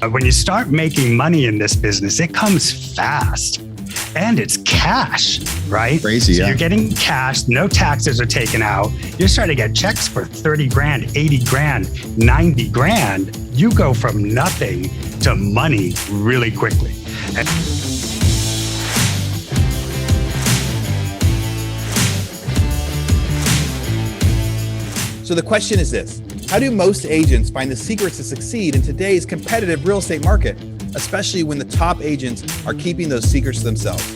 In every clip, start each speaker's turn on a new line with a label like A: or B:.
A: When you start making money in this business, it comes fast and it's cash, right?
B: Crazy,
A: so
B: yeah.
A: You're getting cash, no taxes are taken out. You're starting to get checks for 30 grand, 80 grand, 90 grand. You go from nothing to money really quickly.
C: So the question is this: how do most agents find the secrets to succeed in today's competitive real estate market, especially when the top agents are keeping those secrets to themselves?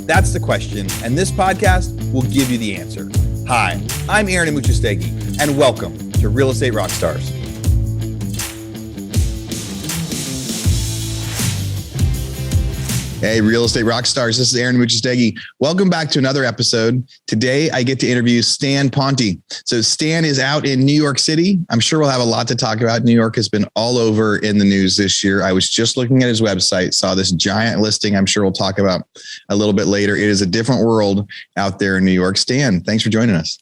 C: That's the question, and this podcast will give you the answer. Hi, I'm Aaron Amuchastegui, and welcome to Real Estate Rockstars.
B: Hey, Real Estate Rockstars. This is Aaron Amuchastegui. Welcome back to another episode. Today, I get to interview Stan Ponte. So Stan is out in New York City. I'm sure we'll have a lot to talk about. New York has been all over in the news this year. I was just looking at his website, saw this giant listing I'm sure we'll talk about a little bit later. It is a different world out there in New York. Stan, thanks for joining us.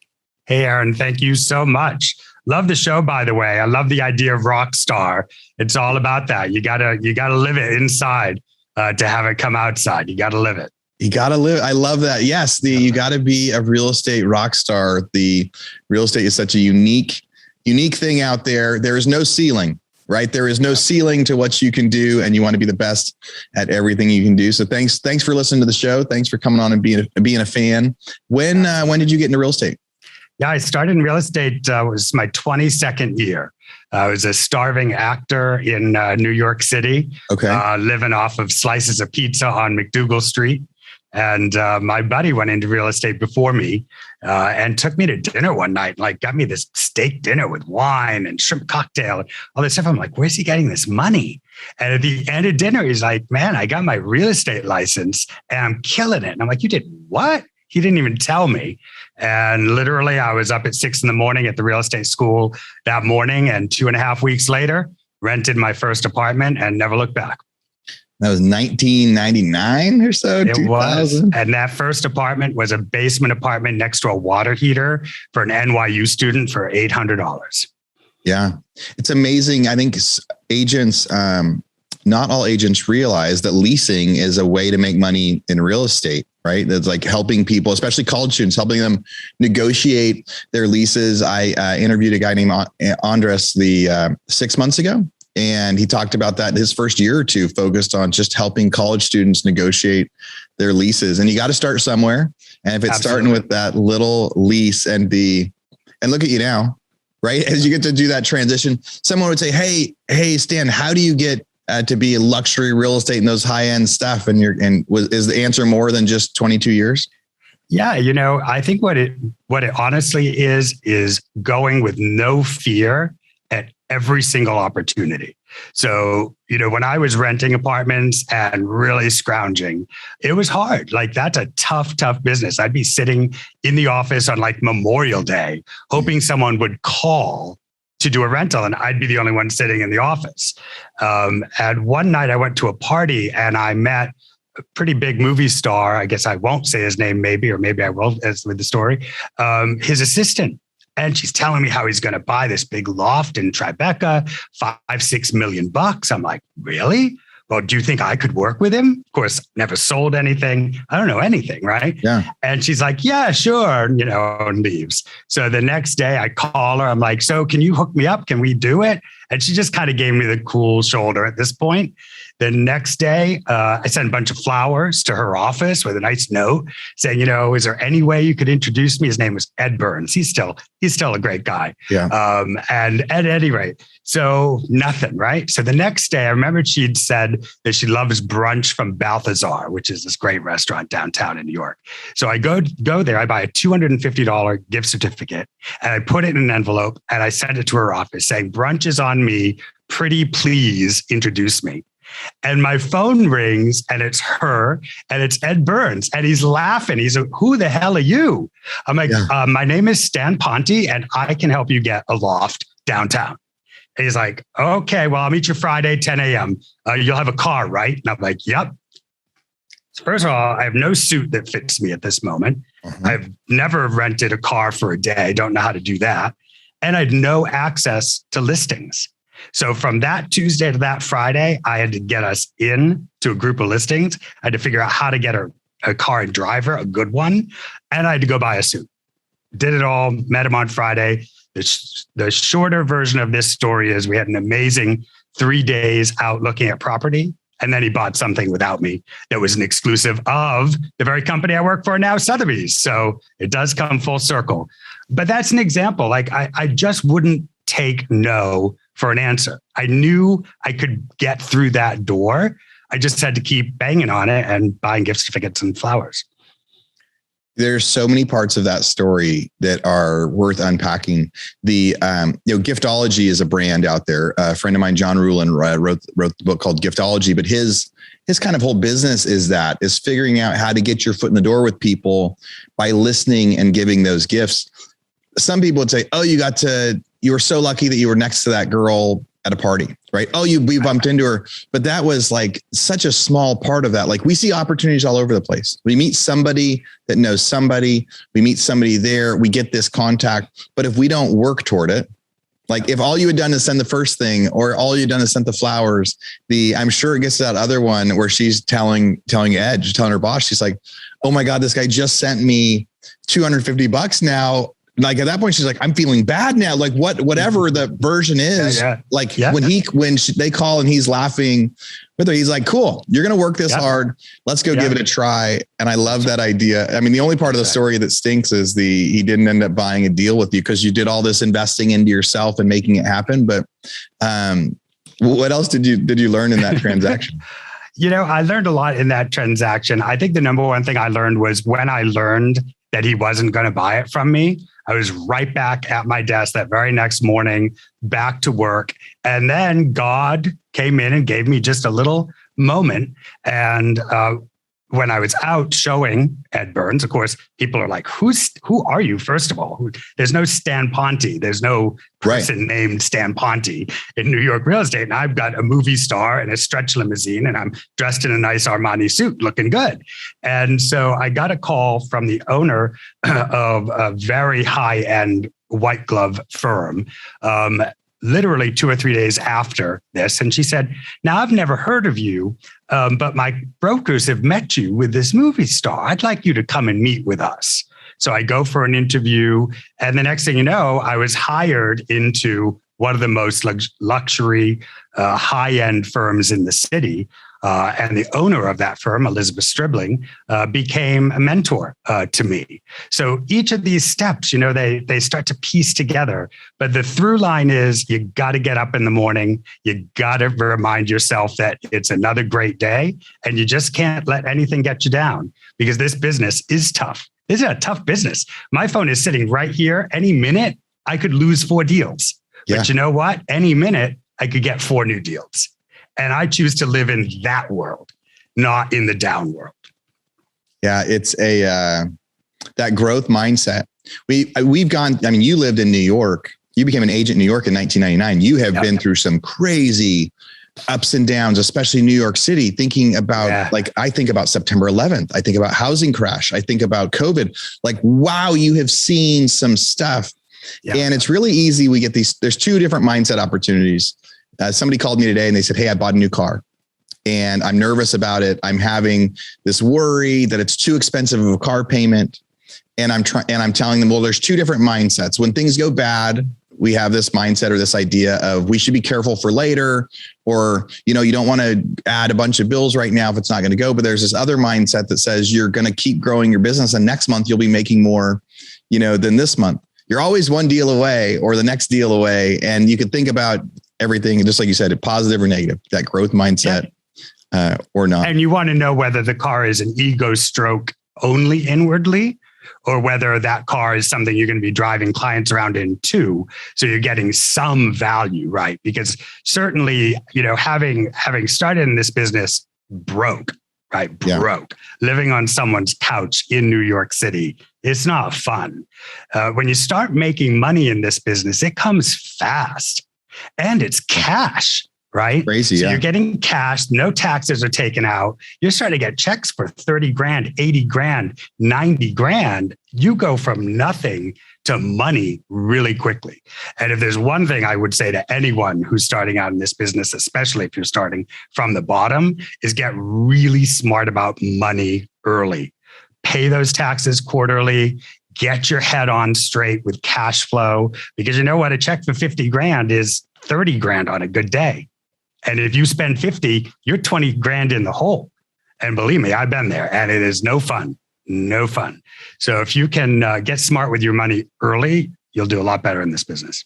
A: Hey, Aaron, thank you so much. Love the show, by the way. I love the idea of rock star. It's all about that. You gotta live it inside. To have it come outside. You got to live it.
B: You got to live. I love that. Yes. You got to be a real estate rock star. The real estate is such a unique thing out there. There is no ceiling, right? There is no ceiling to what you can do, and you want to be the best at everything you can do. So thanks for listening to the show. Thanks for coming on and being a fan. When did you get into real estate?
A: Yeah, I started in real estate. It was my 22nd year. I was a starving actor in New York City, living off of slices of pizza on McDougal Street. And my buddy went into real estate before me and took me to dinner one night, like got me this steak dinner with wine and shrimp cocktail and all this stuff. I'm like, where's he getting this money? And at the end of dinner, he's like, man, I got my real estate license and I'm killing it. And I'm like, you did what? He didn't even tell me. And literally, I was up at 6 a.m. at the real estate school that morning. And 2.5 weeks later, rented my first apartment and never looked back.
B: That was 1999 or so.
A: It
B: 2000.
A: was. And that first apartment was a basement apartment next to a water heater for an NYU student for $800.
B: Yeah, it's amazing. I think agents, not all agents realize that leasing is a way to make money in real estate. Right. That's like helping people, especially college students, helping them negotiate their leases. I interviewed a guy named Andres 6 months ago, and he talked about that his first year or two focused on just helping college students negotiate their leases. And you got to start somewhere. And if it's starting with that little lease and look at you now, right? As you get to do that transition, someone would say, hey, Stan, how do you get to be luxury real estate and those high end stuff? Is the answer more than just 22 years?
A: Yeah. I think what it honestly is going with no fear at every single opportunity. So, when I was renting apartments and really scrounging, it was hard. Like that's a tough business. I'd be sitting in the office on like Memorial Day, hoping someone would call to do a rental, and I'd be the only one sitting in the office. And one night I went to a party and I met a pretty big movie star. I guess I won't say his name, maybe I will as with the story, his assistant. And she's telling me how he's going to buy this big loft in Tribeca, $5-6 million. I'm like, really? Well, do you think I could work with him? Of course, never sold anything. I don't know anything, right?
B: Yeah.
A: And she's like, yeah, sure, and leaves. So the next day I call her. I'm like, so can you hook me up? Can we do it? And she just kind of gave me the cool shoulder at this point. The next day, I sent a bunch of flowers to her office with a nice note saying, is there any way you could introduce me? His name was Ed Burns. He's still a great guy.
B: Yeah.
A: And at any rate, so nothing, right? So the next day, I remember she'd said that she loves brunch from Balthazar, which is this great restaurant downtown in New York. So I go there, I buy a $250 gift certificate, and I put it in an envelope, and I send it to her office saying, brunch is on me. Pretty please introduce me. And my phone rings and it's her and it's Ed Burns and he's laughing. He's like, who the hell are you? I'm like, my name is Stan Ponte and I can help you get a loft downtown. And he's like, okay, well, I'll meet you Friday, 10 a.m. You'll have a car, right? And I'm like, yep. So first of all, I have no suit that fits me at this moment. I've never rented a car for a day. I don't know how to do that. And I had no access to listings. So from that Tuesday to that Friday, I had to get us in to a group of listings. I had to figure out how to get a car and driver, a good one. And I had to go buy a suit. Did it all, met him on Friday. The shorter version of this story is we had an amazing 3 days out looking at property. And then he bought something without me that was an exclusive of the very company I work for now, Sotheby's. So it does come full circle. But that's an example. Like I just wouldn't take no for an answer. I knew I could get through that door. I just had to keep banging on it and buying gift certificates and flowers.
B: There's so many parts of that story that are worth unpacking. The Giftology is a brand out there. A friend of mine, John Rulin, wrote the book called Giftology, but his kind of whole business is figuring out how to get your foot in the door with people by listening and giving those gifts. Some people would say, "Oh, you were so lucky that you were next to that girl at a party, right? Oh, we bumped into her." But that was like such a small part of that. Like we see opportunities all over the place. We meet somebody that knows somebody, we meet somebody there, we get this contact. But if we don't work toward it, like if all you had done is send the first thing, or all you'd done is send the flowers, I'm sure it gets to that other one where she's telling her boss, she's like, "Oh my God, this guy just sent me $250 now." Like at that point, she's like, "I'm feeling bad now." Like whatever the version is, when they call and he's laughing with her, he's like, "Cool, you're going to work this hard. Let's go give it a try." And I love that idea. I mean, the only part of the story that stinks is he didn't end up buying a deal with you because you did all this investing into yourself and making it happen. But what else did you learn in that transaction?
A: I learned a lot in that transaction. I think the number one thing I learned was when I learned that he wasn't going to buy it from me, I was right back at my desk that very next morning, back to work. And then God came in and gave me just a little moment. And when I was out showing Ed Burns, of course, people are like, who are you? First of all, there's no Stan Ponte. There's no person named Stan Ponte in New York real estate. And I've got a movie star and a stretch limousine, and I'm dressed in a nice Armani suit, looking good. And so I got a call from the owner of a very high-end white glove firm, literally 2 or 3 days after this. And she said, "Now, I've never heard of you, but my brokers have met you with this movie star. I'd like you to come and meet with us." So I go for an interview. And the next thing you know, I was hired into one of the most luxury, high-end firms in the city. And the owner of that firm, Elizabeth Stribling, became a mentor to me. So each of these steps, they start to piece together. But the through line is you got to get up in the morning. You got to remind yourself that it's another great day. And you just can't let anything get you down, because this business is tough. This is a tough business. My phone is sitting right here. Any minute, I could lose 4 deals. Yeah. But you know what? Any minute, I could get 4 new deals. And I choose to live in that world, not in the down world.
B: Yeah, it's that growth mindset. We've gone, I mean, you lived in New York. You became an agent in New York in 1999. You have been through some crazy ups and downs, especially New York City, thinking about, like, I think about September 11th. I think about housing crash. I think about COVID. Like, wow, you have seen some stuff. Yeah. And it's really easy. We get there's 2 different mindset opportunities. Somebody called me today and they said, "Hey, I bought a new car and I'm nervous about it. I'm having this worry that it's too expensive of a car payment." And I'm telling them, well, there's 2 different mindsets. When things go bad, we have this mindset or this idea of we should be careful for later, or, you don't want to add a bunch of bills right now if it's not going to go. But there's this other mindset that says you're going to keep growing your business, and next month you'll be making more, than this month. You're always one deal away or the next deal away. And you can think about everything, just like you said, positive or negative, that growth mindset or not. And
A: you want to know whether the car is an ego stroke only inwardly, or whether that car is something you're going to be driving clients around in too. So you're getting some value, right? Because certainly, having started in this business broke, right? Broke. Living on someone's couch in New York City, it's not fun. When you start making money in this business, it comes fast. And it's cash, right?
B: Crazy,
A: so
B: yeah.
A: You're getting cash, no taxes are taken out. You're starting to get checks for 30 grand, 80 grand, 90 grand. You go from nothing to money really quickly. And if there's one thing I would say to anyone who's starting out in this business, especially if you're starting from the bottom, is get really smart about money early. Pay those taxes quarterly, get your head on straight with cash flow, because you know what? A check for 50 grand is 30 grand on a good day. And if you spend 50, you're 20 grand in the hole. And believe me, I've been there, and it is no fun. No fun. So if you can get smart with your money early, you'll do a lot better in this business.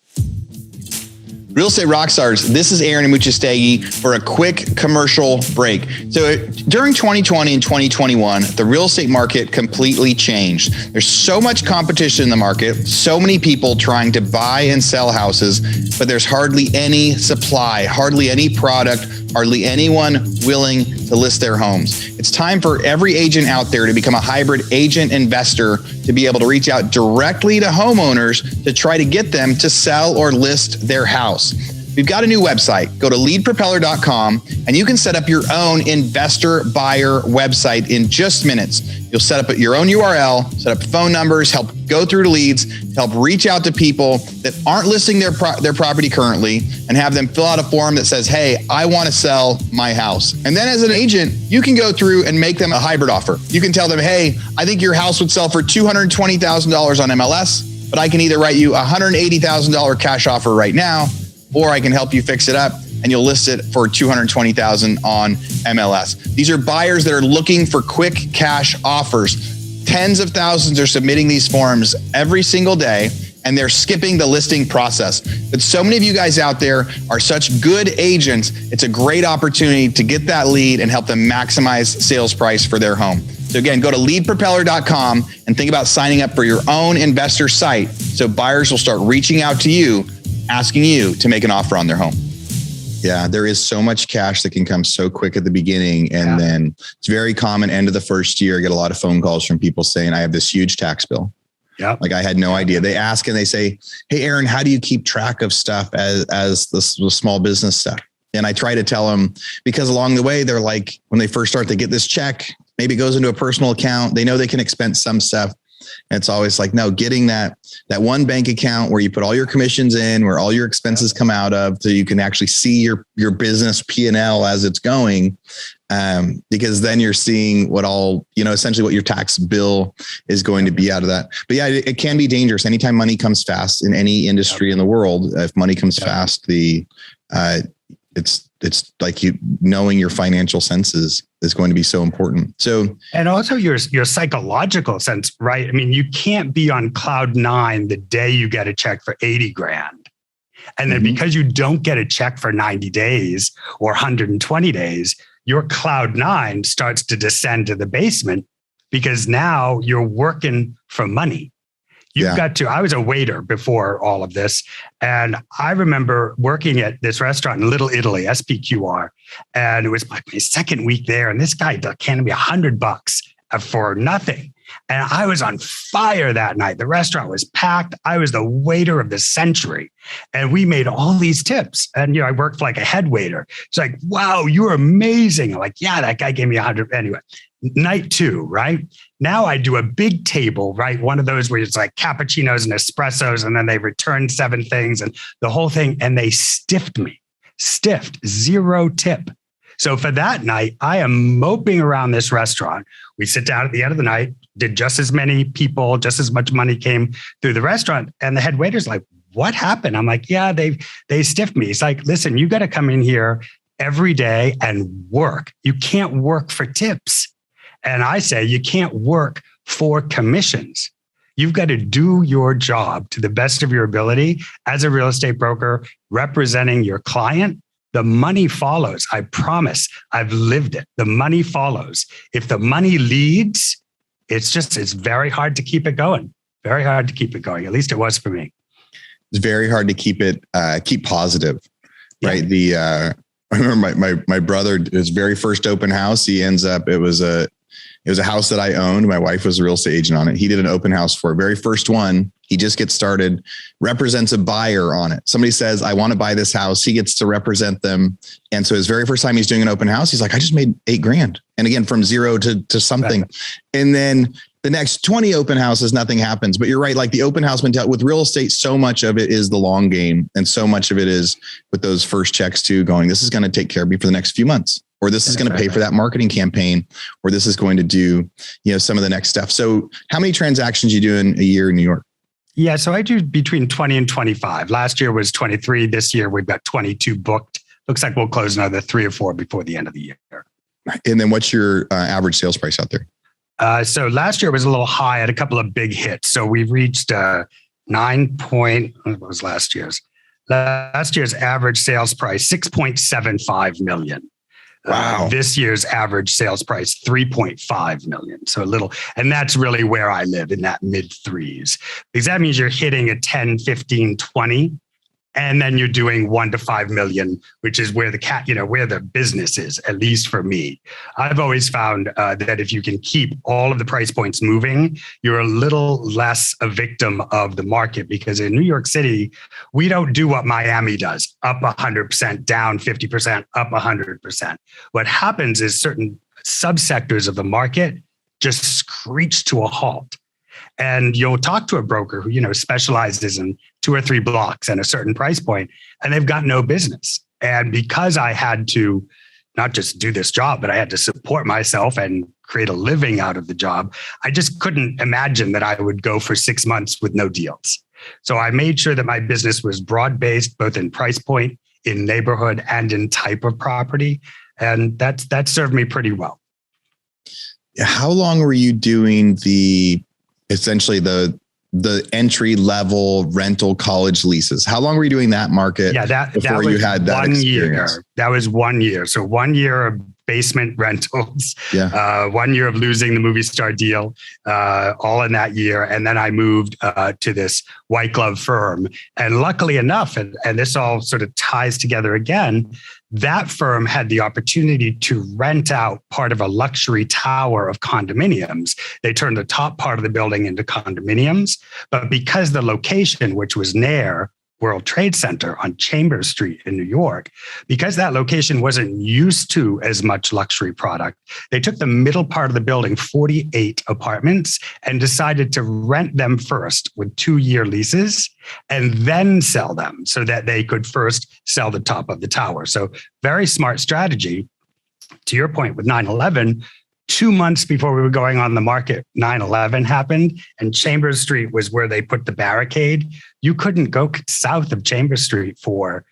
B: Real Estate Rockstars, this is Aaron and Muchastegi for a quick commercial break. So during 2020 and 2021, the real estate market completely changed. There's so much competition in the market, so many people trying to buy and sell houses, but there's hardly any supply, hardly any product, hardly anyone willing to list their homes. It's time for every agent out there to become a hybrid agent investor, to be able to reach out directly to homeowners to try to get them to sell or list their house. We've got a new website. Go to leadpropeller.com and you can set up your own investor buyer website in just minutes. You'll set up your own URL, set up phone numbers, help go through to leads, help reach out to people that aren't listing their property currently, and have them fill out a form that says, hey, I want to sell my house. And then as an agent, you can go through and make them a hybrid offer. You can tell them, hey, I think your house would sell for $220,000 on MLS, but I can either write you a $180,000 cash offer right now, or I can help you fix it up and you'll list it for $220,000 on MLS. These are buyers that are looking for quick cash offers. Tens of thousands are submitting these forms every single day, and they're skipping the listing process. But so many of you guys out there are such good agents. It's a great opportunity to get that lead and help them maximize sales price for their home. So again, go to leadpropeller.com and think about signing up for your own investor site, so buyers will start reaching out to you, asking you to make an offer on their home. Yeah, there is so much cash that can come so quick at the beginning. And then it's very common end of the first year, I get a lot of phone calls from people saying, I have this huge tax bill. Yeah. Like I had no idea. They ask and they say, hey, Aaron, how do you keep track of stuff as the small business stuff? And I try to tell them, because along the way, they're like, when they first start, they get this check, maybe it goes into a personal account. They know they can expense some stuff. And it's always like, no, getting that one bank account where you put all your commissions in, where all your expenses come out of, so you can actually see your business P&L as it's going. Because then you're seeing what all, essentially what your tax bill is going to be out of that. But yeah, it can be dangerous. Anytime money comes fast in any industry in the world, if money comes fast, it's like knowing your financial senses is going to be so important. So, and
A: also your psychological sense, right? I mean, you can't be on cloud 9 the day you get a check for 80 grand. And then because you don't get a check for 90 days or 120 days, your cloud 9 starts to descend to the basement, because now you're working for money. I was a waiter before all of this. And I remember working at this restaurant in Little Italy, SPQR. And it was like my second week there. And this guy handed me $100 for nothing. And I was on fire that night. The restaurant was packed. I was the waiter of the century. And we made all these tips. And, I worked like a head waiter. It's like, wow, you're amazing. I'm like, yeah, that guy gave me $100. Anyway, night 2, right? Now I do a big table, right? One of those where it's like cappuccinos and espressos, and then they return 7 things and the whole thing. And they stiffed me, 0 tip. So for that night, I am moping around this restaurant. We sit down at the end of the night, did just as many people, just as much money came through the restaurant. And the head waiter's like, what happened? I'm like, yeah, they stiffed me. It's like, listen, you got to come in here every day and work. You can't work for tips. And I say, you can't work for commissions. You've got to do your job to the best of your ability as a real estate broker representing your client. The money follows. I promise. I've lived it. The money follows. If the money leads, it's very hard to keep it going. Very hard to keep it going. At least it was for me.
B: It's very hard to keep positive, right? I remember my brother, his very first open house, he ends up, it was It was a house that I owned. My wife was a real estate agent on it. He did an open house for it. Very first one. He just gets started, represents a buyer on it. Somebody says, I want to buy this house. He gets to represent them. And so his very first time he's doing an open house, he's like, I just made $8,000. And again, from zero to something. And then the next 20 open houses, nothing happens. But you're right. Like the open house mentality with real estate, so much of it is the long game. And so much of it is with those first checks too, going, this is going to take care of me for the next few months, or this is going to pay for that marketing campaign, or this is going to do, some of the next stuff. So how many transactions you do in a year in New York?
A: Yeah. So I do between 20 and 25. Last year was 23. This year we've got 22 booked. Looks like we'll close another 3 or 4 before the end of the year.
B: And then what's your average sales price out there?
A: So last year was a little high, had a couple of big hits. So we reached what was last year's? Last year's average sales price, 6.75 million.
B: Wow.
A: This year's average sales price, 3.5 million. So a little, and that's really where I live, in that mid threes, because that means you're hitting a 10, 15, 20. And then you're doing 1 to 5 million, which is where where the business is, at least for me. I've always found that if you can keep all of the price points moving, you're a little less a victim of the market, because in New York City, we don't do what Miami does, up 100%, down 50%, up 100%. What happens is certain subsectors of the market just screech to a halt. And you'll talk to a broker who, specializes in 2 or 3 blocks and a certain price point, and they've got no business. And because I had to not just do this job, but I had to support myself and create a living out of the job, I just couldn't imagine that I would go for 6 months with no deals. So I made sure that my business was broad-based, both in price point, in neighborhood, and in type of property. And that served me pretty well.
B: How long were you doing essentially the entry level rental college leases? How long were you doing that market?
A: Yeah,
B: before you had that
A: 1 year.
B: experience?
A: That was 1 year. So 1 year of basement rentals, 1 year of losing the movie star deal, all in that year. And then I moved to this white glove firm. And luckily enough, and this all sort of ties together again, that firm had the opportunity to rent out part of a luxury tower of condominiums. They turned the top part of the building into condominiums, but because the location, which was near World Trade Center on Chambers Street in New York, because that location wasn't used to as much luxury product, they took the middle part of the building, 48 apartments, and decided to rent them first with 2-year leases and then sell them so that they could first sell the top of the tower. So very smart strategy. To your point with 9/11, 2 months before we were going on the market, 9/11 happened, and Chambers Street was where they put the barricade. You couldn't go south of Chambers Street for,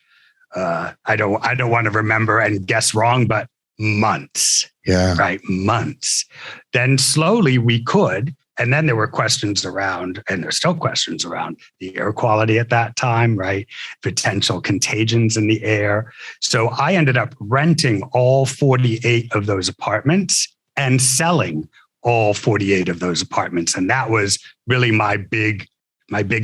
A: I don't want to remember and guess wrong, but months.
B: Yeah.
A: Right. Months. Then slowly we could. And then there were questions around, and there's still questions around the air quality at that time, right? Potential contagions in the air. So I ended up renting all 48 of those apartments and selling all 48 of those apartments. And that was really my big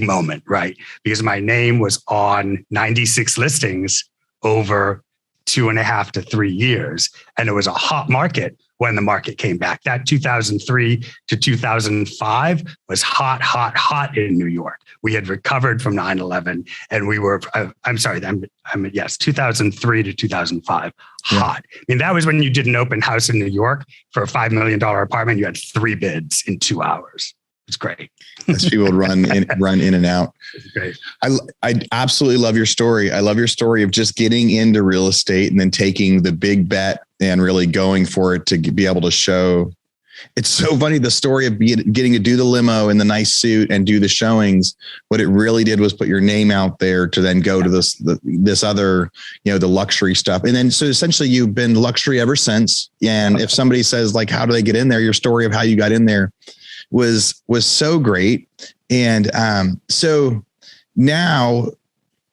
A: moment, right? Because my name was on 96 listings over 2.5 to 3 years. And it was a hot market when the market came back. That 2003 to 2005 was hot in New York. We had recovered from 9/11 and we were, 2003 to 2005, hot. I mean, that was when you did an open house in New York for a $5 million apartment. You had 3 bids in 2 hours. It's great.
B: As people would run in and out.
A: It's great.
B: I absolutely love your story. I love your story of just getting into real estate and then taking the big bet and really going for it to be able to show. It's so funny, the story of getting to do the limo in the nice suit and do the showings. What it really did was put your name out there to then go to this other, the luxury stuff. And then, so essentially you've been luxury ever since. And if somebody says like, how do they get in there? Your story of how you got in there was so great. And so now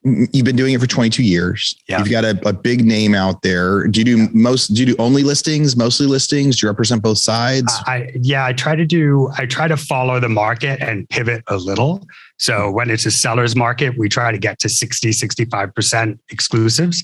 B: you've been doing it for 22 years. Yeah. You've got a big name out there. Do you do only listings, mostly listings? Do you represent both sides?
A: I try to follow the market and pivot a little. So when it's a seller's market, we try to get to 60, 65% exclusives.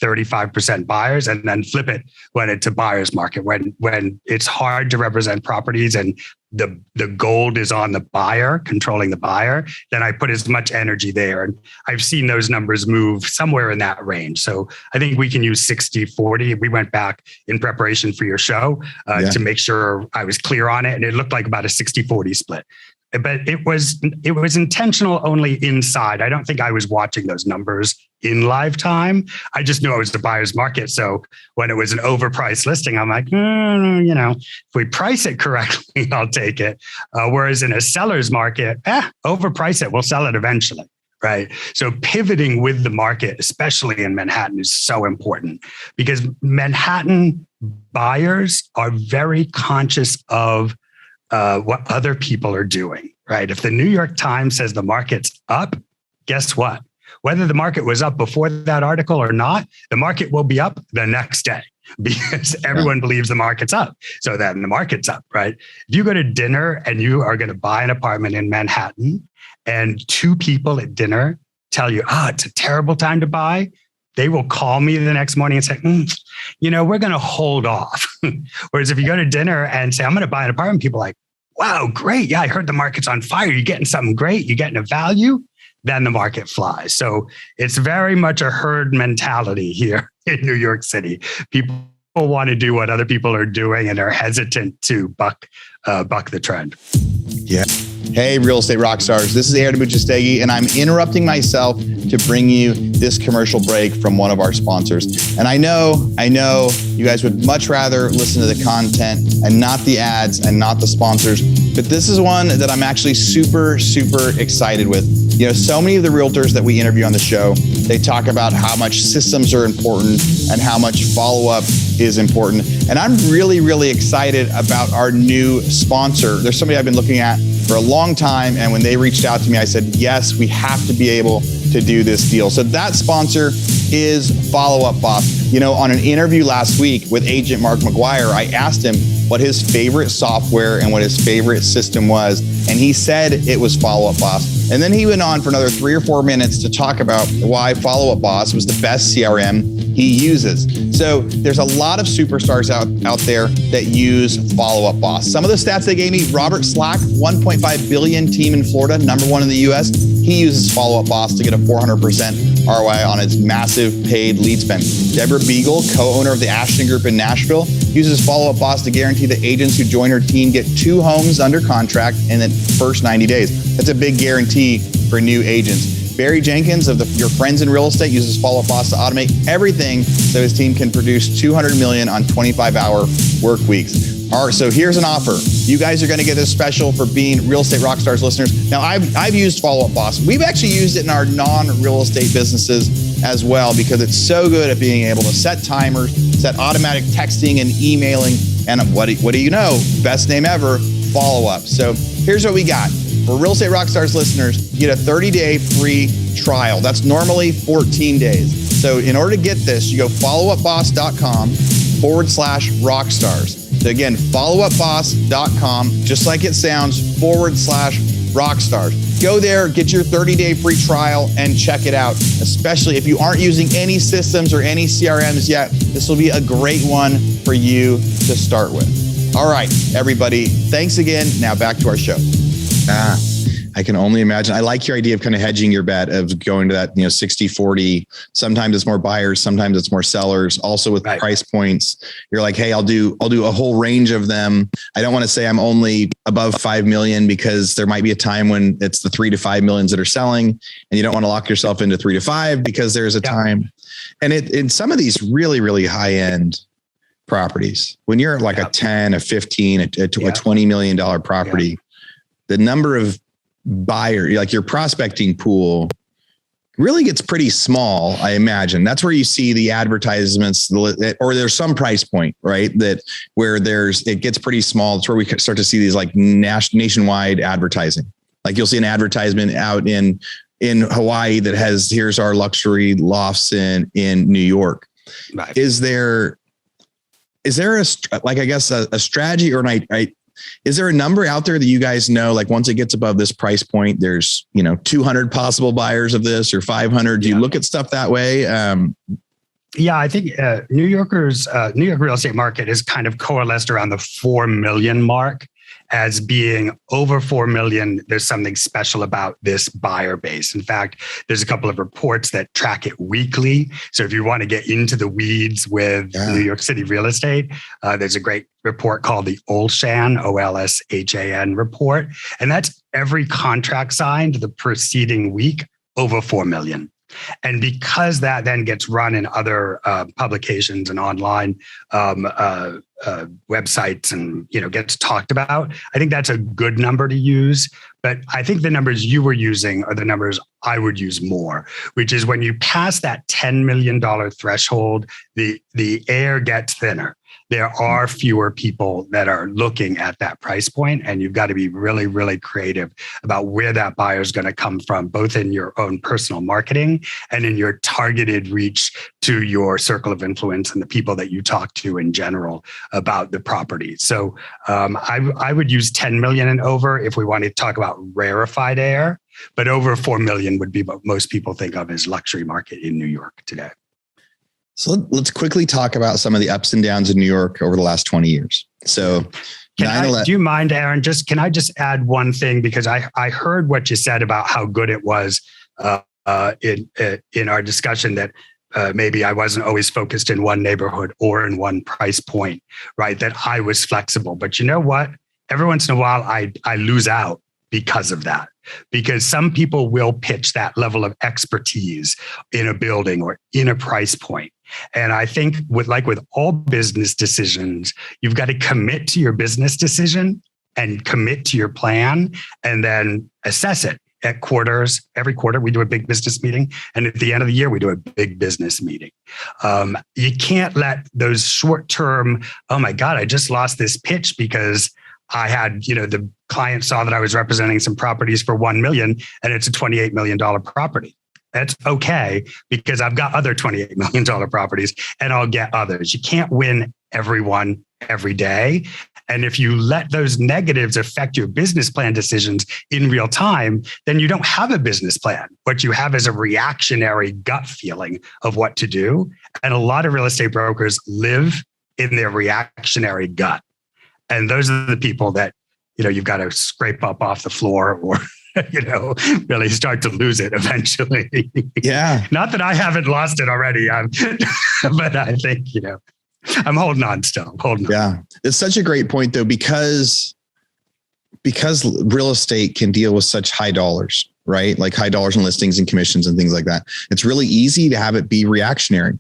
A: 35% buyers, and then flip it when it's a buyer's market, when it's hard to represent properties and the gold is on the buyer, controlling the buyer, then I put as much energy there. And I've seen those numbers move somewhere in that range. So I think we can use 60-40. We went back in preparation for your show to make sure I was clear on it. And it looked like about a 60-40 split. But it was intentional only inside. I don't think I was watching those numbers in live time. I just knew it was the buyer's market. So when it was an overpriced listing, I'm like, if we price it correctly, I'll take it. Whereas in a seller's market, overprice it, we'll sell it eventually. Right. So pivoting with the market, especially in Manhattan, is so important because Manhattan buyers are very conscious of what other people are doing, right? If the New York Times says the market's up, guess what? Whether the market was up before that article or not, the market will be up the next day because everyone believes the market's up. So then the market's up, right? If you go to dinner and you are going to buy an apartment in Manhattan and two people at dinner tell you, it's a terrible time to buy, they will call me the next morning and say, we're going to hold off. Whereas if you go to dinner and say, I'm going to buy an apartment, people are like, wow, great. Yeah, I heard the market's on fire. You're getting something great. You're getting a value. Then the market flies. So it's very much a herd mentality here in New York City. People want to do what other people are doing and are hesitant to buck the trend.
C: Yeah. Hey, real estate rock stars. This is Aaron Buchastegi, and I'm interrupting myself to bring you this commercial break from one of our sponsors. And I know you guys would much rather listen to the content and not the ads and not the sponsors, but this is one that I'm actually super, super excited with. So many of the realtors that we interview on the show, they talk about how much systems are important and how much follow-up is important. And I'm really, really excited about our new sponsor. There's somebody I've been looking at for a long time. And when they reached out to me, I said, yes, we have to be able to do this deal. So that sponsor is Follow Up Boss. On an interview last week with agent Mark McGuire, I asked him what his favorite software and what his favorite system was. And he said it was Follow Up Boss. And then he went on for another 3 or 4 minutes to talk about why Follow Up Boss was the best CRM he uses. So there's a lot of superstars out there that use Follow Up Boss. Some of the stats they gave me: Robert Slack, 1.5 billion team in Florida, #1 in the US. He uses Follow Up Boss to get a 400% ROI on his massive paid lead spend. Deborah Beagle, co-owner of the Ashton Group in Nashville, uses Follow Up Boss to guarantee that agents who join her team get 2 homes under contract in the first 90 days. That's a big guarantee for new agents. Barry Jenkins of Your Friends in Real Estate uses Follow Up Boss to automate everything so his team can produce $200 million on 25-hour work weeks. All right, so here's an offer. You guys are going to get this special for being Real Estate Rockstars listeners. Now, I've used Follow Up Boss. We've actually used it in our non-real estate businesses as well because it's so good at being able to set timers, set automatic texting and emailing, and what do you know? Best name ever, Follow Up. So here's what we got. For Real Estate Rockstars listeners, you get a 30-day free trial. That's normally 14 days. So in order to get this, you go followupboss.com/rockstars. So again, followupboss.com, just like it sounds, /rockstars. Go there, get your 30-day free trial, and check it out. Especially if you aren't using any systems or any CRMs yet, this will be a great one for you to start with. All right, everybody, thanks again. Now back to our show.
B: I can only imagine. I like your idea of kind of hedging your bet of going to that, 60-40. Sometimes it's more buyers, sometimes it's more sellers. Also with price points, you're like, hey, I'll do a whole range of them. I don't want to say I'm only above 5 million because there might be a time when it's the 3 to 5 millions that are selling, and you don't want to lock yourself into 3 to 5 because there's a time. And in some of these really, really high end properties, when you're like a 10, a 15, a $20 million property, the number of buyer, like your prospecting pool, really gets pretty small, I imagine. That's where you see the advertisements, or there's some price point, right? That where it gets pretty small. It's where we start to see these like nationwide advertising. Like you'll see an advertisement out in Hawaii that has, here's our luxury lofts in New York. Right. Is there a strategy or is there a number out there that you guys know, like once it gets above this price point, there's, 200 possible buyers of this or 500? Do you look at stuff that way?
A: Yeah, I think New York real estate market is kind of coalesced around the 4 million mark as being over 4 million. There's something special about this buyer base. In fact, there's a couple of reports that track it weekly. So if you want to get into the weeds with New York City real estate, there's a great report called the Olshan, OLSHAN report. And that's every contract signed the preceding week over 4 million. And because that then gets run in other publications and online websites and, gets talked about, I think that's a good number to use. But I think the numbers you were using are the numbers I would use more, which is when you pass that $10 million threshold, the air gets thinner. There are fewer people that are looking at that price point, and you've got to be really, really creative about where that buyer is going to come from, both in your own personal marketing and in your targeted reach to your circle of influence and the people that you talk to in general about the property. So I would use 10 million and over if we want to talk about rarefied air, but over 4 million would be what most people think of as luxury market in New York today.
B: So let's quickly talk about some of the ups and downs in New York over the last 20 years. So
A: do you mind, Aaron? Can I just add one thing? Because I heard what you said about how good it was in our discussion that maybe I wasn't always focused in one neighborhood or in one price point, right? That I was flexible. But you know what? Every once in a while, I lose out because of that. Because some people will pitch that level of expertise in a building or in a price point. And I think with all business decisions, you've got to commit to your business decision and commit to your plan and then assess it at quarters. Every quarter, we do a big business meeting. And at the end of the year, we do a big business meeting. You can't let those short-term, oh my God, I just lost this pitch because I had, the client saw that I was representing some properties for 1 million and it's a $28 million property. That's okay because I've got other $28 million properties and I'll get others. You can't win everyone every day. And if you let those negatives affect your business plan decisions in real time, then you don't have a business plan. What you have is a reactionary gut feeling of what to do. And a lot of real estate brokers live in their reactionary gut. And those are the people that, you've got to scrape up off the floor or, really start to lose it eventually.
B: Yeah.
A: Not that I haven't lost it already, but I think, I'm holding on still.
B: Yeah. It's such a great point though, because real estate can deal with such high dollars, right? Like high dollars in listings and commissions and things like that. It's really easy to have it be reactionary.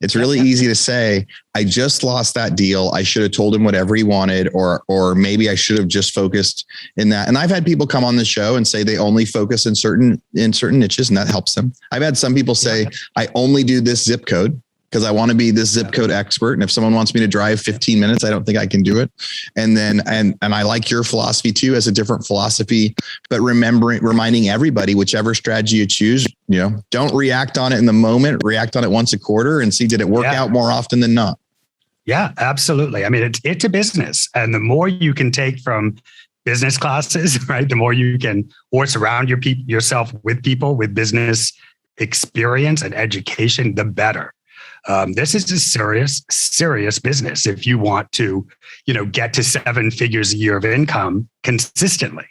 B: It's really easy to say, I just lost that deal. I should have told him whatever he wanted, or maybe I should have just focused in that. And I've had people come on the show and say they only focus in certain niches, and that helps them. I've had some people say, I only do this zip code because I want to be this zip code expert. And if someone wants me to drive 15 minutes, I don't think I can do it. And then, and I like your philosophy too, as a different philosophy, but reminding everybody, whichever strategy you choose, don't react on it in the moment, react on it once a quarter and see, did it work out more often than not?
A: Yeah, absolutely. I mean, it's a business, and the more you can take from business classes, right? The more you can, or surround yourself with people with business experience and education, the better. This is a serious business. If you want to, get to 7 figures a year of income consistently,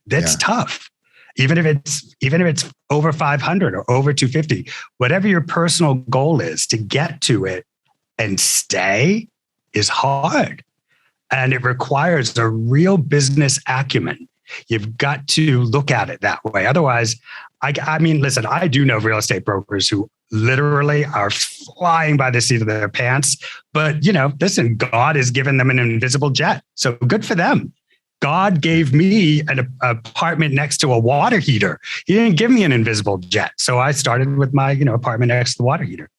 A: that's tough. Even if it's over 500 or over 250, whatever your personal goal is, to get to it and stay is hard. And it requires a real business acumen. You've got to look at it that way. Otherwise, I mean, listen, I do know real estate brokers who literally are flying by the seat of their pants. But, listen, God has given them an invisible jet. So good for them. God gave me an apartment next to a water heater. He didn't give me an invisible jet. So I started with my, apartment next to the water heater.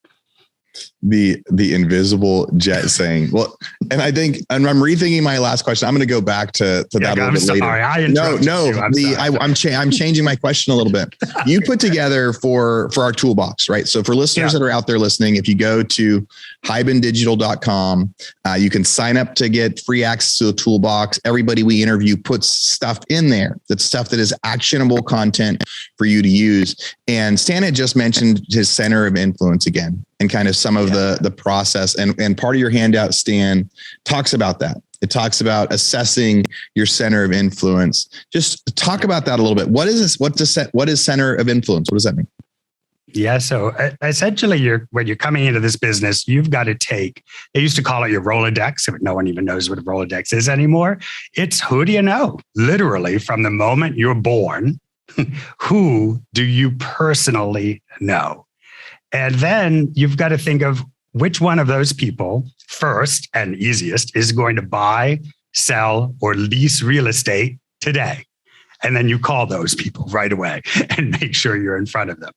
B: The invisible jet saying, well, and I think, and I'm rethinking my last question. I'm going to go back to that a little bit later. I'm changing my question a little bit. You put together for our toolbox, right? So for listeners that are out there listening, if you go to hybendigital.com, you can sign up to get free access to the toolbox. Everybody we interview puts stuff in there. That's stuff that is actionable content for you to use. And Stan had just mentioned his center of influence again. and kind of some of the process. And part of your handout, Stan, talks about that. It talks about assessing your center of influence. Just talk about that a little bit. What is this? What is center of influence? What does that mean?
A: Yeah. So essentially, when you're coming into this business, you've got to take, they used to call it your Rolodex. No one even knows what a Rolodex is anymore. It's who do you know? Literally from the moment you're born, who do you personally know? And then you've got to think of which one of those people first and easiest is going to buy, sell, or lease real estate today. And then you call those people right away and make sure you're in front of them.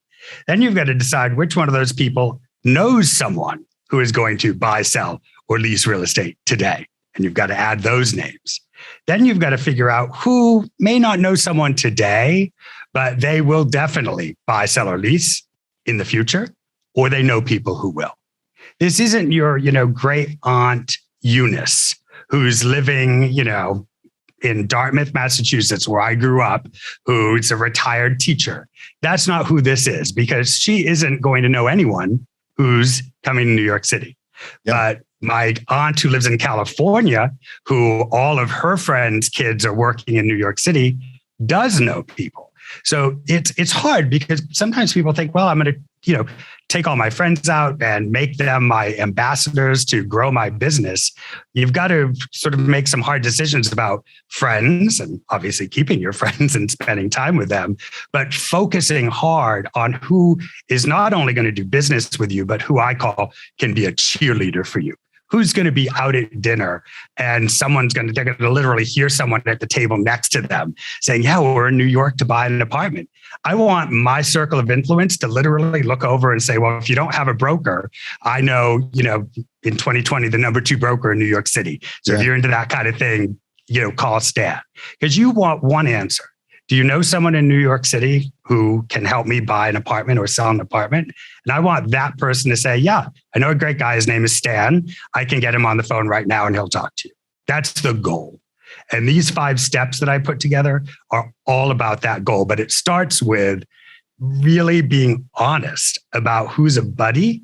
A: Then you've got to decide which one of those people knows someone who is going to buy, sell, or lease real estate today. And you've got to add those names. Then you've got to figure out who may not know someone today, but they will definitely buy, sell, or lease in the future, or they know people who will. This isn't your, great aunt Eunice, who's living, in Dartmouth, Massachusetts, where I grew up, who's a retired teacher. That's not who this is, because she isn't going to know anyone who's coming to New York City. Yep. But my aunt who lives in California, who all of her friends' kids are working in New York City, does know people. So it's hard because sometimes people think, well, I'm going to, take all my friends out and make them my ambassadors to grow my business. You've got to sort of make some hard decisions about friends and obviously keeping your friends and spending time with them, but focusing hard on who is not only going to do business with you, but who I call can be a cheerleader for you. Who's going to be out at dinner and they're going to literally hear someone at the table next to them saying, yeah, we're in New York to buy an apartment. I want my circle of influence to literally look over and say, well, if you don't have a broker, I know, in 2020, the number 2 broker in New York City. So if you're into that kind of thing, call Stan, because you want one answer. Do you know someone in New York City who can help me buy an apartment or sell an apartment? And I want that person to say, yeah, I know a great guy. His name is Stan. I can get him on the phone right now and he'll talk to you. That's the goal. And these 5 steps that I put together are all about that goal. But it starts with really being honest about who's a buddy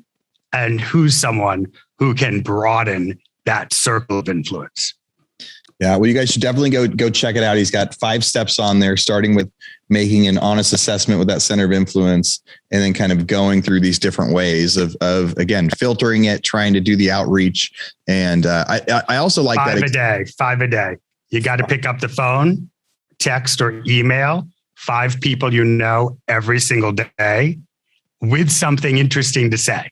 A: and who's someone who can broaden that circle of influence.
B: Yeah, well, you guys should definitely go check it out. He's got 5 steps on there, starting with making an honest assessment with that center of influence, and then kind of going through these different ways of again, filtering it, trying to do the outreach. And I also like
A: 5 a day. You got to pick up the phone, text or email 5 people you know every single day with something interesting to say.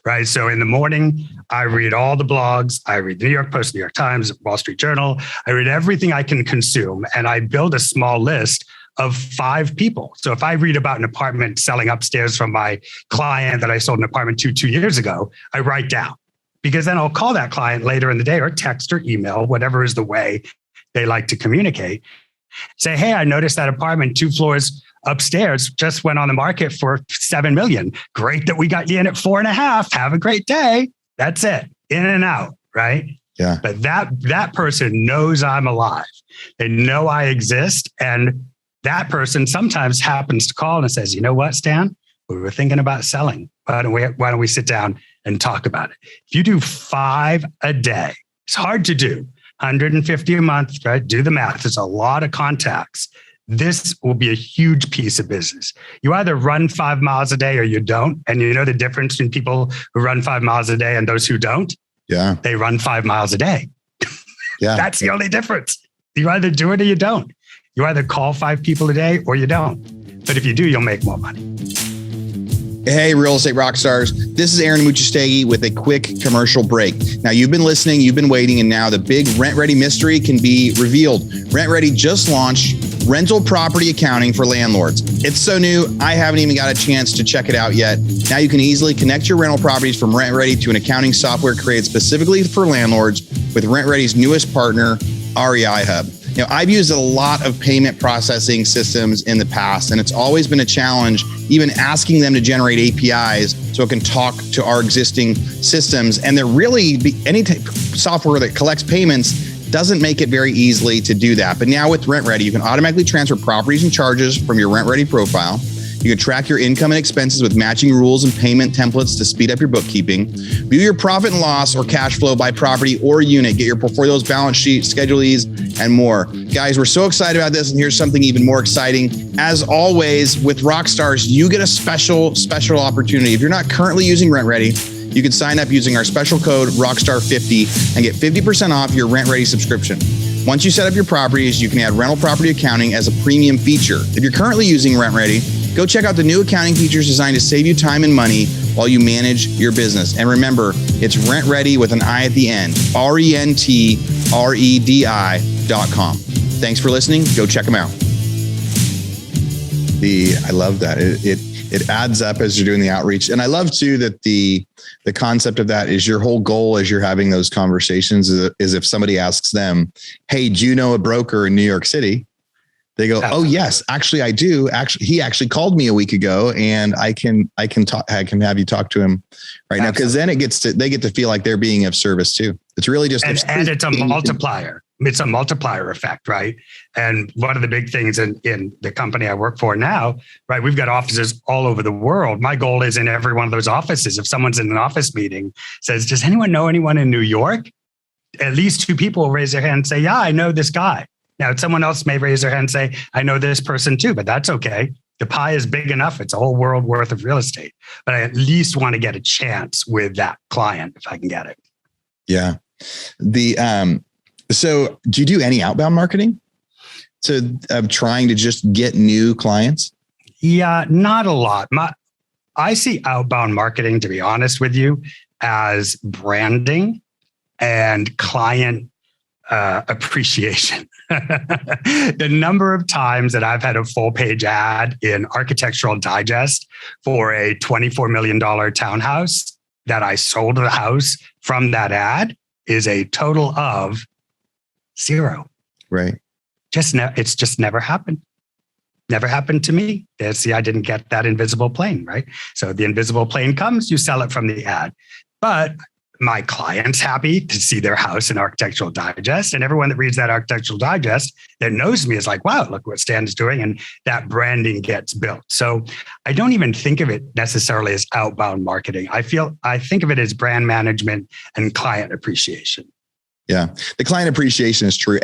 A: Right. So in the morning, I read all the blogs. I read the New York Post, New York Times, Wall Street Journal. I read everything I can consume. And I build a small list of 5 people. So if I read about an apartment selling upstairs from my client that I sold an apartment to 2 years ago, I write down, because then I'll call that client later in the day or text or email, whatever is the way they like to communicate. Say, hey, I noticed that apartment 2 floors upstairs just went on the market for $7 million. Great that we got you in at 4.5. Have a great day. That's it. In and out. Right.
B: Yeah.
A: But that person knows I'm alive. They know I exist. And that person sometimes happens to call and says, you know what, Stan, we were thinking about selling. Why don't we sit down and talk about it? If you do 5 a day, it's hard to do. 150 a month, right? Do the math. There's a lot of contacts. This will be a huge piece of business. You either run 5 miles a day or you don't. And you know the difference between people who run 5 miles a day and those who don't?
B: Yeah.
A: They run 5 miles a day.
B: Yeah.
A: That's the only difference. You either do it or you don't. You either call 5 people a day or you don't. But if you do, you'll make more money.
B: Hey, real estate rock stars. This is Aaron Muchastegui with a quick commercial break. Now, you've been listening, you've been waiting, and now the big Rent Ready mystery can be revealed. Rent Ready just launched rental property accounting for landlords. It's so new, I haven't even got a chance to check it out yet. Now you can easily connect your rental properties from Rent Ready to an accounting software created specifically for landlords with Rent Ready's newest partner, REI Hub. You know, I've used a lot of payment processing systems in the past, and it's always been a challenge, even asking them to generate APIs so it can talk to our existing systems. And they're really, any software that collects payments doesn't make it very easily to do that. But now with Rent Ready, you can automatically transfer properties and charges from your Rent Ready profile. You can track your income and expenses with matching rules and payment templates to speed up your bookkeeping. View your profit and loss or cash flow by property or unit. Get your portfolio's balance sheet, schedulees, and more. Guys, we're so excited about this, and here's something even more exciting. As always, with Rockstars, you get a special opportunity. If you're not currently using RentRedi, you can sign up using our special code ROCKSTAR50 and get 50% off your RentRedi subscription. Once you set up your properties, you can add rental property accounting as a premium feature. If you're currently using RentRedi, go check out the new accounting features designed to save you time and money while you manage your business. And remember, it's RentRedi with an I at the end, RENTREDI.com. Thanks for listening. Go check them out. I love that. It adds up as you're doing the outreach. And I love too that the concept of that is your whole goal as you're having those conversations is if somebody asks them, hey, do you know a broker in New York City? They go, oh yes, actually I do. Actually, he actually called me a week ago, and I can have you talk to him right now. Cause then they get to feel like they're being of service too. It's really just,
A: and it's a multiplier. It's a multiplier effect, right? And one of the big things in the company I work for now, right? We've got offices all over the world. My goal is in every one of those offices, if someone's in an office meeting, says, does anyone know anyone in New York? At least two people will raise their hand and say, yeah, I know this guy. Now, someone else may raise their hand and say, I know this person too, but that's okay. The pie is big enough. It's a whole world worth of real estate, but I at least want to get a chance with that client if I can get it.
B: Yeah. So do you do any outbound marketing of trying to just get new clients?
A: Yeah, not a lot. I see outbound marketing, to be honest with you, as branding and client appreciation. The number of times that I've had a full page ad in Architectural Digest for a $24 million townhouse that I sold the house from that ad is a total of 0.
B: Right.
A: It's just never happened. Never happened to me. See, I didn't get that invisible plane, right? So the invisible plane comes, you sell it from the ad. But my client's happy to see their house in Architectural Digest. And everyone that reads that Architectural Digest that knows me is like, wow, look what Stan is doing. And that branding gets built. So I don't even think of it necessarily as outbound marketing. I think of it as brand management and client appreciation.
B: Yeah. The client appreciation is true.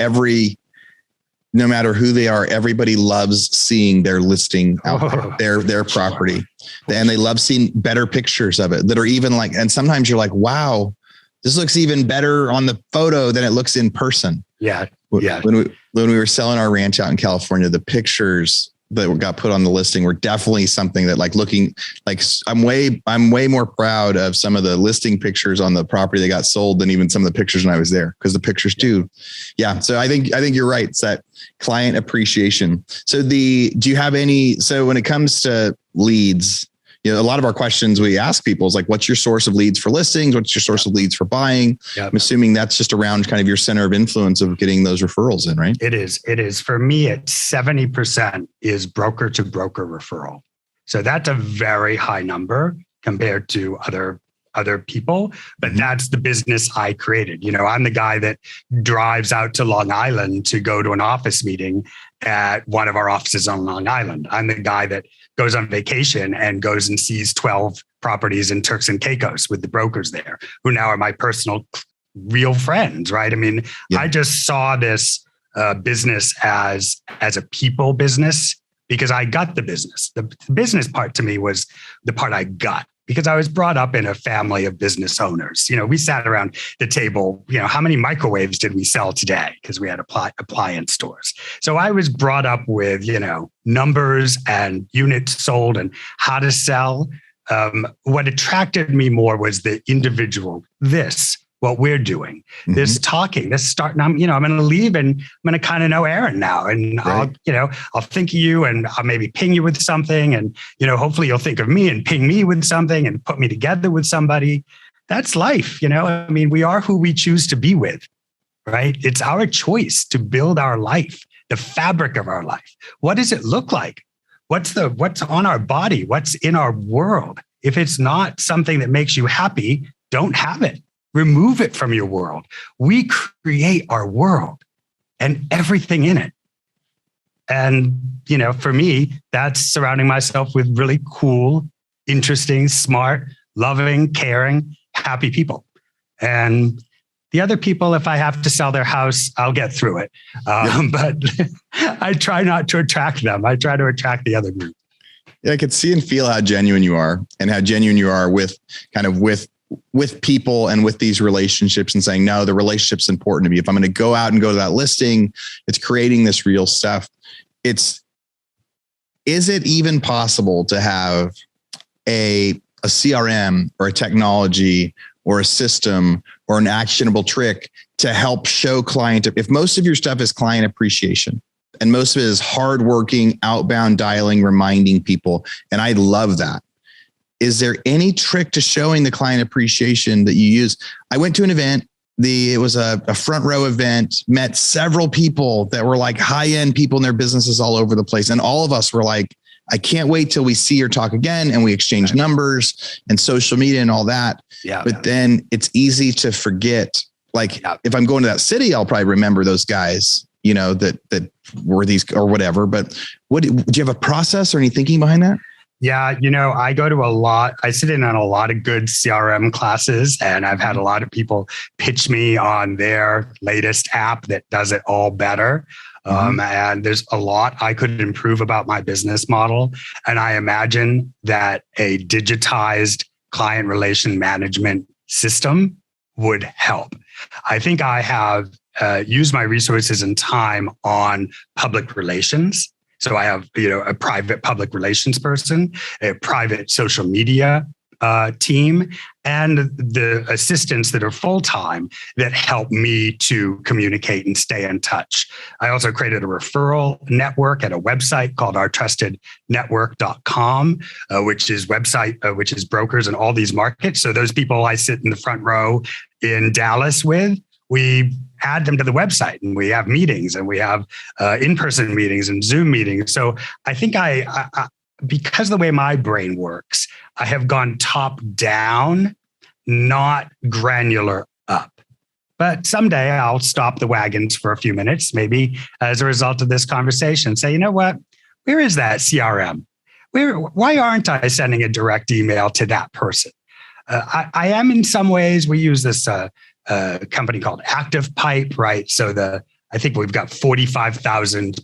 B: No matter who they are, everybody loves seeing their listing out there, their property. And they love seeing better pictures of it that are even like, and sometimes you're like, wow, this looks even better on the photo than it looks in person.
A: Yeah. Yeah.
B: When we were selling our ranch out in California, the pictures that got put on the listing were definitely something that I'm way more proud of some of the listing pictures on the property that got sold than even some of the pictures when I was there, because the pictures do. Yeah. So I think you're right. It's that client appreciation. So when it comes to leads, a lot of our questions we ask people is like, what's your source of leads for listings? What's your source of leads for buying? Yep. I'm assuming that's just around kind of your center of influence of getting those referrals in, right?
A: It is. For me, it's 70% is broker to broker referral. So that's a very high number compared to other people, but that's the business I created. I'm the guy that drives out to Long Island to go to an office meeting at one of our offices on Long Island. I'm the guy that goes on vacation and goes and sees 12 properties in Turks and Caicos with the brokers there, who now are my personal real friends, right? I mean, yeah. I just saw this business as a people business because I got the business. The business part to me was the part I got, because I was brought up in a family of business owners. We sat around the table, how many microwaves did we sell today? Because we had appliance stores. So I was brought up with, numbers and units sold and how to sell. What attracted me more was the individual, what we're doing, this talking, this starting. I'm going to leave and I'm going to kind of know Aaron now. And right. I'll think of you and I'll maybe ping you with something. And, hopefully you'll think of me and ping me with something and put me together with somebody. That's life. I mean, we are who we choose to be with, right? It's our choice to build our life, the fabric of our life. What does it look like? What's on our body? What's in our world? If it's not something that makes you happy, don't have it. Remove it from your world. We create our world and everything in it. And, for me, that's surrounding myself with really cool, interesting, smart, loving, caring, happy people. And the other people, if I have to sell their house, I'll get through it. But I try not to attract them. I try to attract the other group.
B: Yeah, I could see and feel how genuine you are and how genuine you are with people and with these relationships and saying, no, the relationship's important to me. If I'm going to go out and go to that listing, it's creating this real stuff. Is it even possible to have a CRM or a technology or a system or an actionable trick to help show client, if most of your stuff is client appreciation and most of it is hardworking, outbound dialing, reminding people, and I love that. Is there any trick to showing the client appreciation that you use? I went to an event. It was a front row event, met several people that were like high-end people in their businesses all over the place. And all of us were like, I can't wait till we see or talk again. And we exchange numbers and social media and all that. Yeah. But then it's easy to forget. Like if I'm going to that city, I'll probably remember those guys, that were these or whatever. But do you have a process or any thinking behind that?
A: Yeah, I go to I sit in on a lot of good CRM classes, and I've had a lot of people pitch me on their latest app that does it all better. And there's a lot I could improve about my business model. And I imagine that a digitized client relation management system would help. I think I have used my resources and time on public relations. So I have, a private public relations person, a private social media team, and the assistants that are full-time that help me to communicate and stay in touch. I also created a referral network at a website called ourtrustednetwork.com, which is brokers in all these markets. So those people I sit in the front row in Dallas with, we add them to the website and we have meetings and we have in-person meetings and Zoom meetings. So I think I because of the way my brain works, I have gone top down, not granular up. But someday I'll stop the wagons for a few minutes, maybe as a result of this conversation, say, you know what, where is that CRM? Why aren't I sending a direct email to that person? I am in some ways. We use this company called Active Pipe, right? So I think we've got 45,000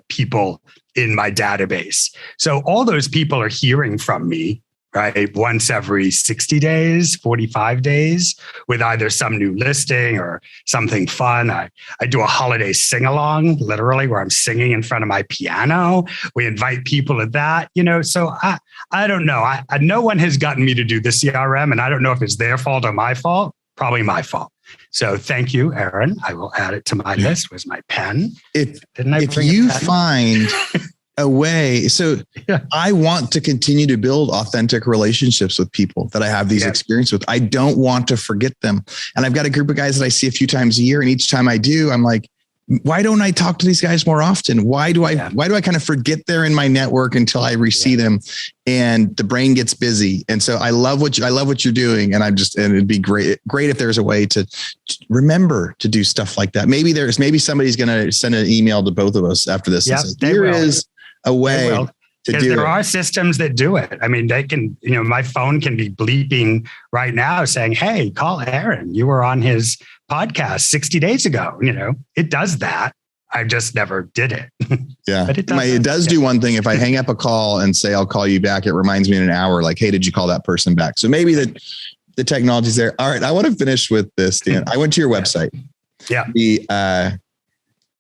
A: people in my database. So all those people are hearing from me, right? Once every 60 days, 45 days, with either some new listing or something fun. I do a holiday sing-along, literally, where I'm singing in front of my piano. We invite people to that, so I don't know. No one has gotten me to do the CRM, and I don't know if it's their fault or my fault. Probably my fault. So thank you, Aaron. I will add it to my list. Where's my pen?
B: If you find a way, I want to continue to build authentic relationships with people that I have these experiences with. I don't want to forget them. And I've got a group of guys that I see a few times a year. And each time I do, I'm like, why don't I talk to these guys more often? Why do I kind of forget they're in my network until I re-see them, and the brain gets busy? And so I love what you're doing. And and it'd be great if there's a way to remember to do stuff like that. Maybe somebody's going to send an email to both of us after this.
A: Yep,
B: and say, here is a way to do it.
A: There are systems that do it. I mean, they can, my phone can be bleeping right now saying, hey, call Aaron. You were on his podcast 60 days ago. It does that. I just never did it.
B: Yeah.
A: But it
B: does do one thing. If I hang up a call and say, I'll call you back, it reminds me in an hour, like, hey, did you call that person back? So maybe the technology's there. All right. I want to finish with this, Dan. I went to your website.
A: Yeah.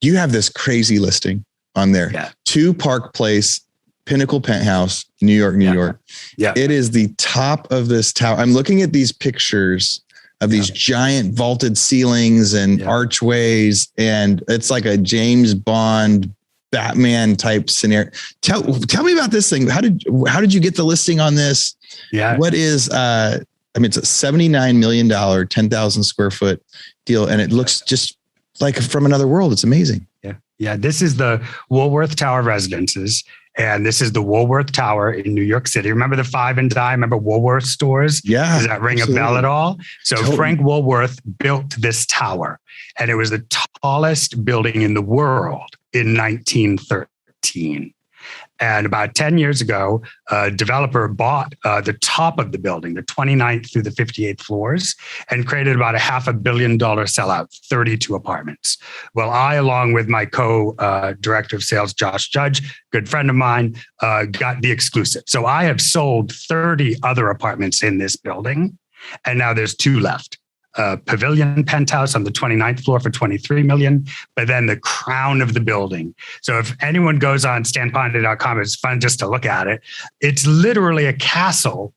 B: You have this crazy listing on there. Yeah. 2 Park Place, Pinnacle Penthouse, New York, New York. Yeah. It is the top of this tower. I'm looking at these pictures of these giant vaulted ceilings and archways. And it's like a James Bond, Batman type scenario. Tell me about this thing. How did you get the listing on this? Yeah. What is, it's a $79 million, 10,000 square foot deal. And it looks just like from another world. It's amazing.
A: Yeah. Yeah. This is the Woolworth Tower residences. And this is the Woolworth Tower in New York City. Remember the 5 and Dime? Remember Woolworth stores? Yeah. Does that ring a bell at all? So totally. Frank Woolworth built this tower, and it was the tallest building in the world in 1930. 2014. And about 10 years ago, a developer bought the top of the building, the 29th through the 58th floors, and created about a $500 million sellout, 32 apartments. Well, I, along with my co-director of sales, Josh Judge, good friend of mine, got the exclusive. So I have sold 30 other apartments in this building, and now there's 2 left. Pavilion penthouse on the 29th floor for $23 million, but then the crown of the building. So if anyone goes on stanponte.com, it's fun just to look at it. It's literally a castle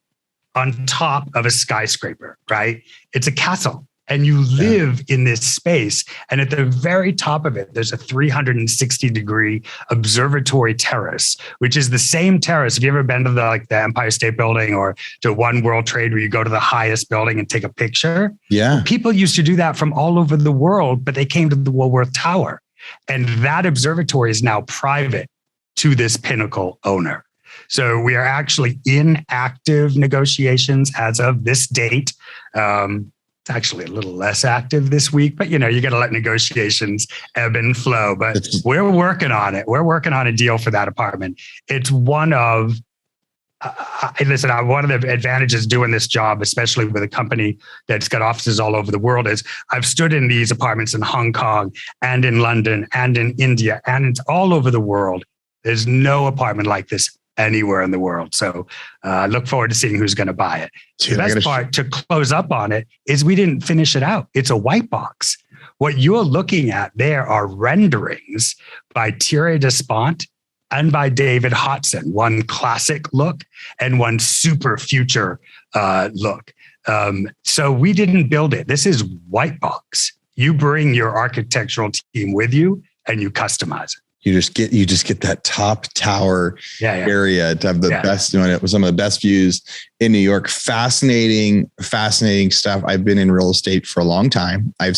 A: on top of a skyscraper, right? It's a castle. And you live in this space. And at the very top of it, there's a 360-degree observatory terrace, which is the same terrace. Have you ever been to the Empire State Building or to One World Trade, where you go to the highest building and take a picture?
B: Yeah.
A: Well, people used to do that from all over the world, but they came to the Woolworth Tower. And that observatory is now private to this Pinnacle owner. So we are actually in active negotiations as of this date. It's actually a little less active this week, but you got to let negotiations ebb and flow. But we're working on it. We're working on a deal for that apartment. It's one of, one of the advantages doing this job, especially with a company that's got offices all over the world, is I've stood in these apartments in Hong Kong and in London and in India, and it's all over the world. There's no apartment like this anywhere in the world. So look forward to seeing who's going to buy it. The best part to close up on it is we didn't finish it out. It's a white box. What you're looking at there are renderings by Thierry Despont and by David Hodson, one classic look and one super future look. So we didn't build it. This is white box. You bring your architectural team with you and you customize it.
B: You just get that top tower area to have the best doing it with some of the best views in New York. Fascinating stuff. I've been in real estate for a long time. I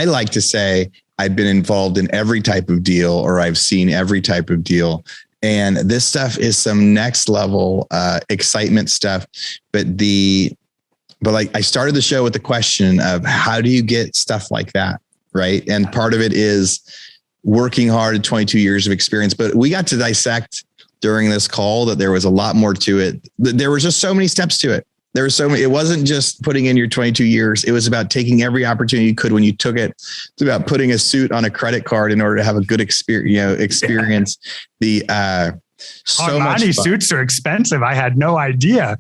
B: like to say I've been involved in every type of deal, or I've seen every type of deal. And this stuff is some next level excitement stuff. But I started the show with the question of how do you get stuff like that? Right. And part of it is working hard, 22 years of experience, but we got to dissect during this call that there was a lot more to it. There was just so many steps to it. There were so many. It wasn't just putting in your 22 years. It was about taking every opportunity you could when you took it. It's about putting a suit on a credit card in order to have a good experience. So much fun.
A: Suits are expensive. I had no idea.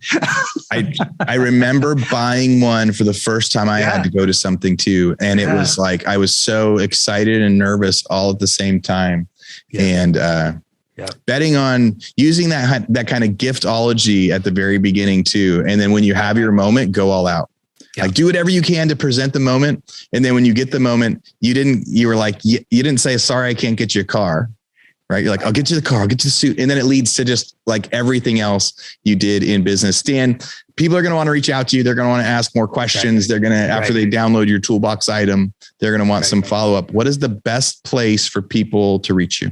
B: I remember buying one for the first time I had to go to something too. And it was like, I was so excited and nervous all at the same time. And betting on using that kind of giftology at the very beginning too. And then when you have your moment, go all out. Like do whatever you can to present the moment. And then when you get the moment, you didn't say, sorry, I can't get you a car. Right. You're like, I'll get you the car, I'll get you the suit. And then it leads to just like everything else you did in business. Stan, people are going to want to reach out to you. They're going to want to ask more questions. They're going to, after they download your toolbox item, they're going to want some follow-up. What is the best place for people to reach you?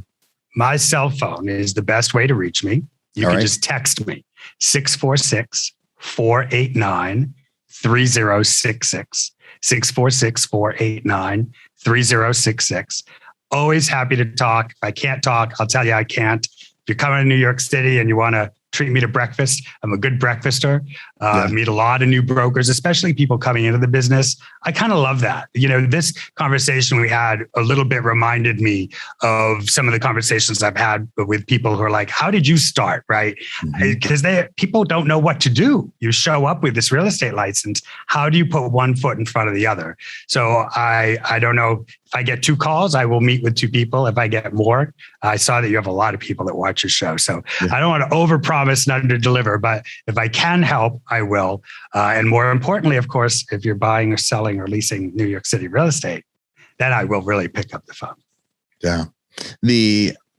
B: My cell phone is the best way to reach me. You can just text me 646-489-3066, 646-489-3066. Always happy to talk. If I can't talk, I'll tell you I can't. If you're coming to New York City and you want to treat me to breakfast, I'm a good breakfaster. Meet a lot of new brokers, especially people coming into the business. I kind of love that. This conversation we had a little bit reminded me of some of the conversations I've had with people who are like, how did you start? Right? Because people don't know what to do. You show up with this real estate license. How do you put one foot in front of the other? So I don't know. If I get 2 calls, I will meet with 2 people. If I get more, I saw that you have a lot of people that watch your show. So I don't want to overpromise and underdeliver, but if I can help, I will. And more importantly, of course, if you're buying or selling or leasing New York City real estate, then I will really pick up the phone. Yeah.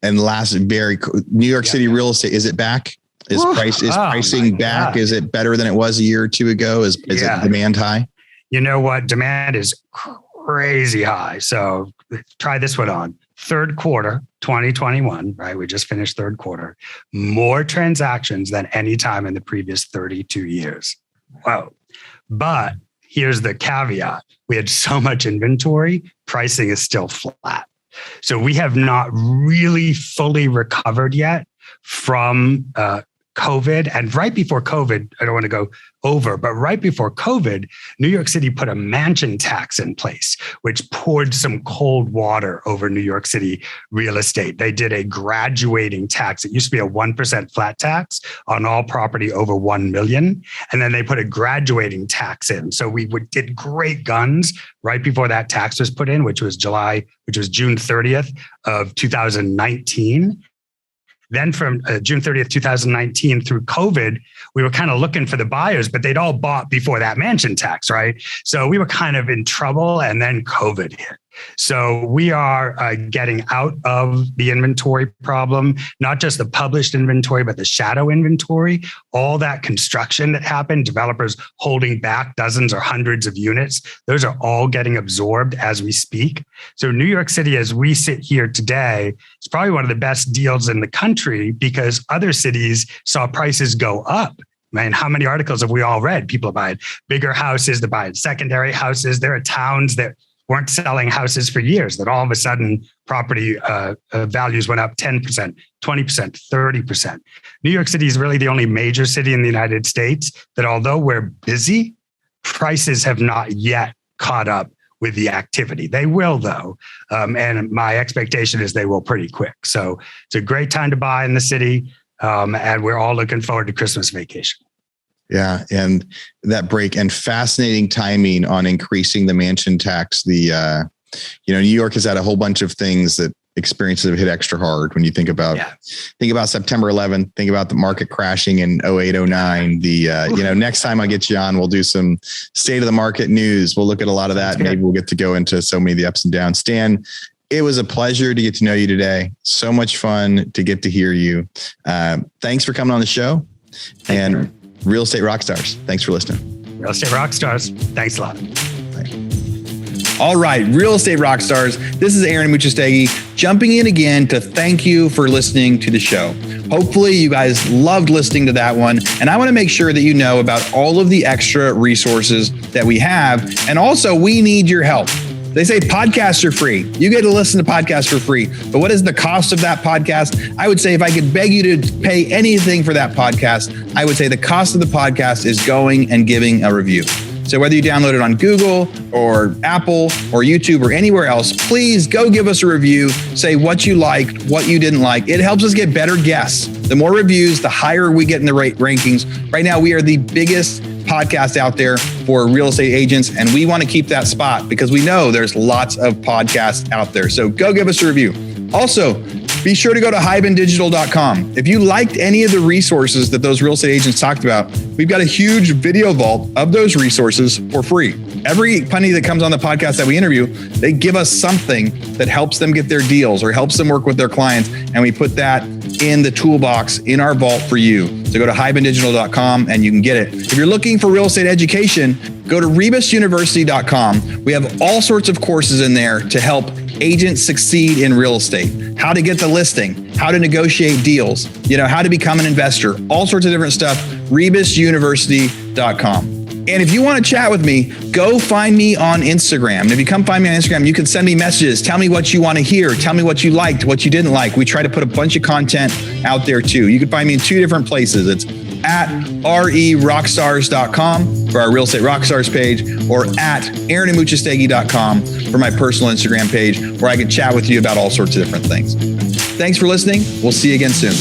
B: Last, very cool, New York City real estate, is it back? Is pricing back? God. Is it better than it was a year or 2 ago? Is it demand high? You know what? Demand is crazy high. So try this one on. Third quarter, 2021, right? We just finished third quarter. More transactions than any time in the previous 32 years. Wow. But here's the caveat. We had so much inventory, pricing is still flat.
A: So we have not really fully recovered yet from COVID. And right before COVID, I don't want to go over, but right before COVID, New York City put a mansion tax in place, which poured some cold water over New York City real estate. They did a graduating tax. It used to be a 1% flat tax on all property over 1 million. And then they put a graduating tax in. So we did great guns right before that tax was put in, which was June 30th of 2019. Then from June 30th, 2019 through COVID, we were kind of looking for the buyers, but they'd all bought before that mansion tax, right? So we were kind of in trouble, and then COVID hit. So we are getting out of the inventory problem, not just the published inventory, but the shadow inventory, all that construction that happened, developers holding back dozens or hundreds of units. Those are all getting absorbed as we speak. So New York City, as we sit here today, is probably one of the best deals in the country because other cities saw prices go up. Man, how many articles have we all read? People are buying bigger houses, they're buying secondary houses. There are towns that weren't selling houses for years, that all of a sudden property values went up 10%, 20%, 30%. New York City is really the only major city in the United States that, although we're busy, prices have not yet caught up with the activity. They will, though. And my expectation is they will pretty quick. So it's a great time to buy in the city. And we're all looking forward to Christmas vacation.
B: Yeah. And that break and fascinating timing on increasing the mansion tax. New York has had a whole bunch of things that experiences have hit extra hard when you think about September 11th, think about the market crashing in 08, 09. Next time I get you on, we'll do some state of the market news. We'll look at a lot of that. Maybe we'll get to go into so many of the ups and downs. Stan, it was a pleasure to get to know you today. So much fun to get to hear you. Thanks for coming on the show. And Real Estate Rockstars, thanks for listening.
A: Real Estate Rockstars, thanks a lot.
B: Bye.
C: All right, Real Estate Rockstars, this is Aaron Muchastegui jumping in again to thank you for listening to the show. Hopefully you guys loved listening to that one. And I want to make sure that you know about all of the extra resources that we have. And also, we need your help. They say podcasts are free. You get to listen to podcasts for free. But what is the cost of that podcast? I would say if I could beg you to pay anything for that podcast, I would say the cost of the podcast is going and giving a review. So whether you download it on Google or Apple or YouTube or anywhere else, please go give us a review. Say what you liked, what you didn't like. It helps us get better guests. The more reviews, the higher we get in the rankings. Right now, we are the biggest podcast out there for real estate agents, and we want to keep that spot because we know there's lots of podcasts out there. So go give us a review. Also, be sure to go to hibandigital.com. If you liked any of the resources that those real estate agents talked about, we've got a huge video vault of those resources for free. Every penny that comes on the podcast that we interview, they give us something that helps them get their deals or helps them work with their clients. And we put that in the toolbox in our vault for you. So go to hibandigital.com and you can get it. If you're looking for real estate education, go to rebusuniversity.com. We have all sorts of courses in there to help agents succeed in real estate. How to get the listing, how to negotiate deals, how to become an investor, all sorts of different stuff, rebusuniversity.com. And if you want to chat with me, go find me on Instagram. And if you come find me on Instagram, you can send me messages. Tell me what you want to hear. Tell me what you liked, what you didn't like. We try to put a bunch of content out there too. You can find me in two different places. It's at rerockstars.com for our Real Estate Rockstars page, or at aaronmuchastegui.com for my personal Instagram page, where I can chat with you about all sorts of different things. Thanks for listening. We'll see you again soon.